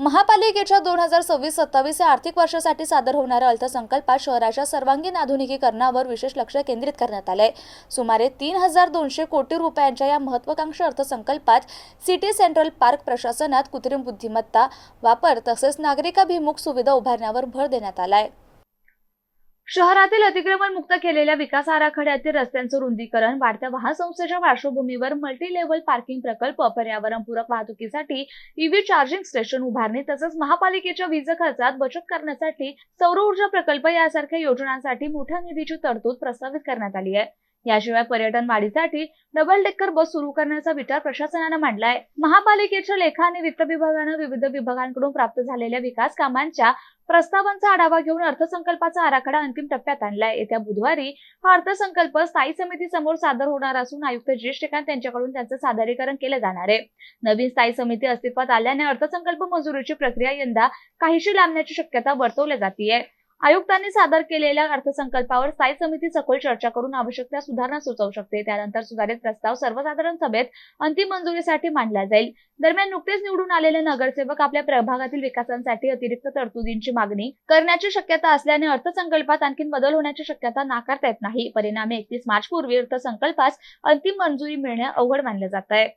महापालिकेच्या 2026-27 या आर्थिक वर्षासाठी सादर होणाऱ्या अर्थसंकल्पात शहराच्या सर्वांगीण आधुनिकीकरणावर विशेष लक्ष केंद्रित करण्यात आले आहे। सुमारे 3200 कोटी रुपयांच्या या महत्त्वाकांक्षी अर्थसंकल्पात सिटी सेंट्रल पार्क प्रशासनात कृत्रिम बुद्धिमत्ता वापर तसेच नागरिकाभिमुख सुविधा उभारण्यावर भर देण्यात आला आहे। शहरातील अतिक्रमण मुक्त केलेल्या विकास आराखड्यातील रस्त्यांचं रुंदीकरण, वाढत्या वाहनसंस्थेच्या पार्श्वभूमीवर मल्टी लेव्हल पार्किंग प्रकल्प, पर्यावरणपूरक वाहतुकीसाठी ईव्ही चार्जिंग स्टेशन उभारणी तसंच महापालिकेच्या वीज खर्चात बचत करण्यासाठी सौर ऊर्जा प्रकल्प यासारख्या योजनांसाठी मोठ्या निधीची तरतूद प्रस्तावित करण्यात आली आहे। याशिवाय पर्यटन वाढीसाठी डबल डेकर बस सुरू करण्याचा विचार प्रशासनाने मांडलाय। महापालिकेच्या लेखा आणि वित्त विभागाने विविध विभागांकडून प्राप्त झालेल्या विकास कामांच्या प्रस्तावांचा आढावा घेऊन अर्थसंकल्पाचा आराखडा अंतिम टप्प्यात आणलाय। येत्या बुधवारी हा अर्थसंकल्प स्थायी समितीसमोर सादर होणार असून आयुक्त श्रीकांत यांच्याकडून त्याचे सादरीकरण केले जाणार आहे। नवीन स्थायी समिती अस्तित्वात आल्याने अर्थसंकल्प मंजुरीची प्रक्रिया यंदा काहीशी लांबण्याची शक्यता वर्तवली जाते। आयुक्तांनी सादर केलेल्या अर्थसंकल्पावर स्थायी समिती सखोल चर्चा करून आवश्यक त्या सुधारणा सुचवू शकते। त्यानंतर सुधारित प्रस्ताव सर्वसाधारण सभेत अंतिम मंजुरीसाठी मांडला जाईल। दरम्यान नुकतेच निवडून आलेले नगरसेवक आपल्या प्रभागातील विकासासाठी अतिरिक्त तरतुदींची मागणी करण्याची शक्यता असल्याने अर्थसंकल्पात आणखी बदल होण्याची शक्यता नाकारता येत नाही। परिणामी 31 मार्च पूर्वी अर्थसंकल्पास अंतिम मंजुरी मिळणे अवघड मानले जात आहे।